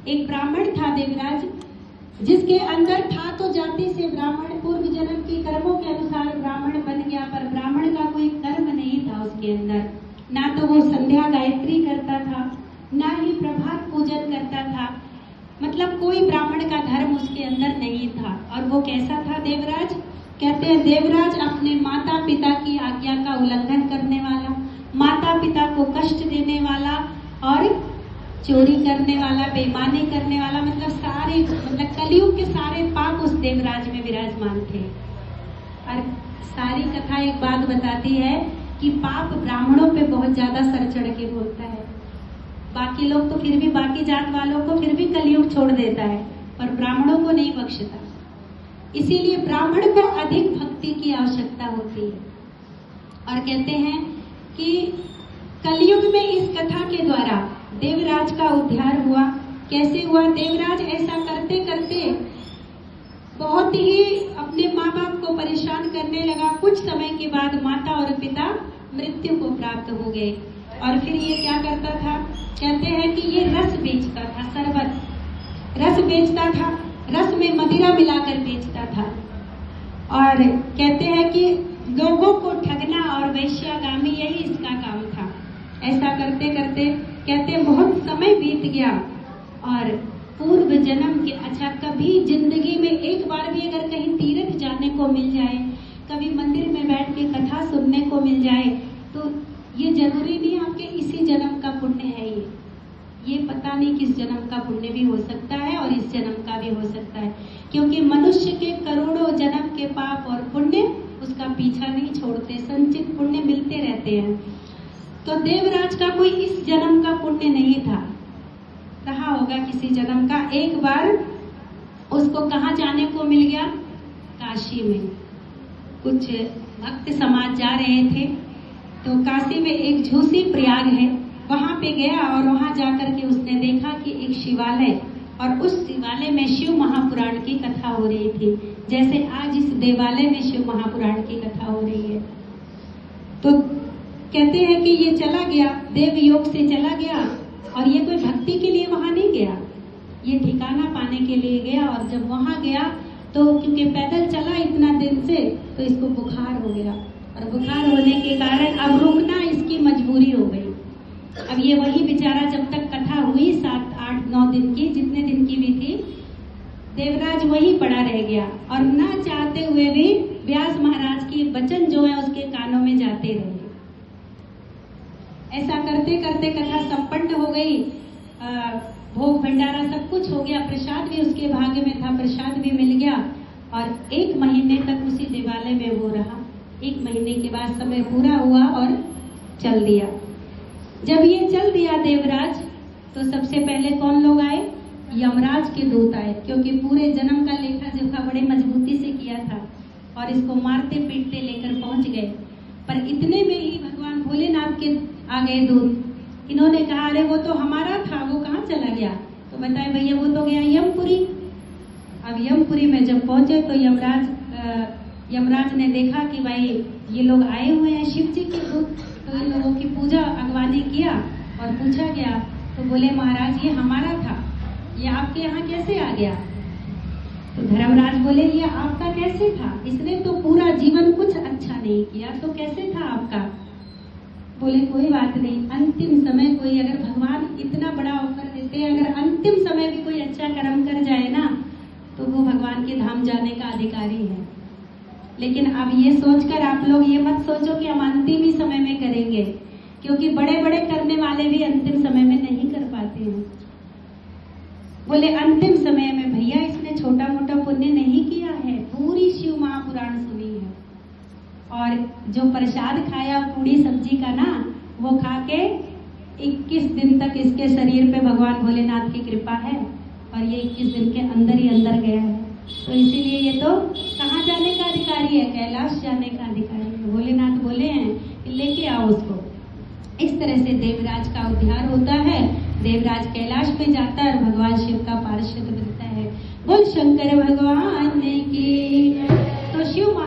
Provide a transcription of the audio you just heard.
एक ब्राह्मण था देवराज, जिसके अंदर था तो जाति से ब्राह्मण, पूर्व जन्म के कर्मों के अनुसार ब्राह्मण बन गया, पर ब्राह्मण का कोई कर्म नहीं था उसके अंदर। ना तो वो संध्या गायत्री करता था, ना ही प्रभात पूजन करता था, मतलब कोई ब्राह्मण का धर्म उसके अंदर नहीं था। और वो कैसा था देवराज? कहते हैं देवराज अपने माता पिता की आज्ञा का उल्लंघन करने वाला, माता पिता को कष्ट देने वाला और चोरी करने वाला, बेईमानी करने वाला, मतलब कलयुग के सारे पाप उस देवराज में विराजमान थे। और सारी कथा एक बात बताती है कि पाप ब्राह्मणों पे बहुत ज्यादा सर चढ़ के बोलता है। बाकी लोग तो फिर भी, बाकी जात वालों को फिर भी कलयुग छोड़ देता है, पर ब्राह्मणों को नहीं बख्शता। इसीलिए ब्राह्मण को अधिक भक्ति की आवश्यकता होती है। और कहते हैं कि कलयुग में इस कथा के द्वारा देवराज का उद्धार हुआ। कैसे हुआ? देवराज ऐसा करते करते बहुत ही अपने माँ बाप को परेशान करने लगा। कुछ समय के बाद माता और पिता मृत्यु को प्राप्त हो गए। और फिर ये क्या करता था? कहते हैं कि ये रस बेचता था, शरबत रस बेचता था, रस में मदिरा मिलाकर बेचता था। और कहते हैं कि लोगों को ठगना और वैश्यागामी यही इसका काम था। ऐसा करते करते कहते हैं बहुत समय बीत गया और पूर्व जन्म के, अच्छा कभी जिंदगी में एक बार भी अगर कहीं तीर्थ जाने को मिल जाए, कभी मंदिर में बैठ के कथा सुनने को मिल जाए, तो ये जरूरी नहीं आपके इसी जन्म का पुण्य है। ये पता नहीं किस जन्म का पुण्य भी हो सकता है और इस जन्म का भी हो सकता है, क्योंकि मनुष्य के करोड़ों जन्म के पाप और पुण्य उसका पीछा नहीं छोड़ते, संचित पुण्य मिलते रहते हैं। तो देवराज का कोई इस जन्म का पुण्य नहीं था, रहा होगा किसी जन्म का। एक बार उसको कहाँ जाने को मिल गया? काशी में। कुछ भक्त समाज जा रहे थे, तो काशी में एक झूसी प्रयाग है, वहां पे गया और वहां जाकर के उसने देखा कि एक शिवालय, और उस शिवालय में शिव महापुराण की कथा हो रही थी, जैसे आज इस देवालय में शिव महापुराण की कथा हो रही है। तो कहते हैं कि ये चला गया, देव योग से चला गया, और ये कोई भक्ति के लिए वहां नहीं गया, ये ठिकाना पाने के लिए गया। और जब वहां गया तो क्योंकि पैदल चला इतना दिन से, तो इसको बुखार हो गया, और बुखार होने के कारण अब रुकना इसकी मजबूरी हो गई। अब ये वही बेचारा, जब तक कथा हुई 7, 8, 9 दिन की, जितने दिन की भी थी, देवराज वहीं पड़ा रह गया, और ना चाहते हुए भी व्यास महाराज की वचन जो है उसके कानों में जाते रहे। ऐसा करते करते कथा संपन्न हो गई, भोग भंडारा सब कुछ हो गया, प्रसाद भी उसके भाग्य में था, प्रसाद भी मिल गया, और 1 महीने तक उसी देवालय में वो रहा। 1 महीने के बाद समय पूरा हुआ और चल दिया। जब ये चल दिया देवराज, तो सबसे पहले कौन लोग आए? यमराज के दूत आए, क्योंकि पूरे जन्म का लेखा जोखा बड़े मजबूती से किया था, और इसको मारते पीटते लेकर पहुंच गए। पर इतने में ही भगवान भोलेनाथ के आ गए दूत। इन्होंने कहा अरे वो तो हमारा था, वो कहाँ चला गया? तो बताए भैया वो तो गया यमपुरी। अब यमपुरी में जब पहुंचे तो यमराज ने देखा कि भाई ये लोग आए हुए हैं शिव जी के दूत, तो इन लोगों की पूजा अगवानी किया और पूछा गया, तो बोले महाराज ये हमारा था, ये आपके यहाँ कैसे आ गया? तो धर्मराज बोले ये आपका कैसे था? इसने तो पूरा जीवन कुछ अच्छा नहीं किया, तो कैसे था आपका? बोले कोई बात नहीं, अंतिम समय कोई, अगर भगवान इतना बड़ा ऑफर देते हैं, अगर अंतिम समय भी कोई अच्छा कर्म कर जाए ना, तो वो भगवान के धाम जाने का अधिकारी है। लेकिन अब ये सोचकर आप लोग ये मत सोचो कि हम अंतिम ही समय में करेंगे, क्योंकि बड़े बड़े करने वाले भी अंतिम समय में नहीं कर पाते हैं। बोले अंतिम समय में भैया इसने छोटा मोटा पुण्य नहीं किया है, पूरी शिव महापुराण सुनी है, और जो प्रसाद खाया पूरी सब्जी का ना, वो खा के 21 दिन तक इसके शरीर पे भगवान भोलेनाथ की कृपा है, और ये 21 दिन के अंदर ही अंदर गया है। तो इसीलिए ये तो कहाँ जाने का अधिकारी है? कैलाश जाने का अधिकारी है। भोलेनाथ बोले हैं कि लेके आओ उसको। इस तरह से देवराज का उद्धार होता है, देवराज कैलाश में जाता है और भगवान शिव का पार्षद बनता है। बोल शंकर भगवान की। तो शिव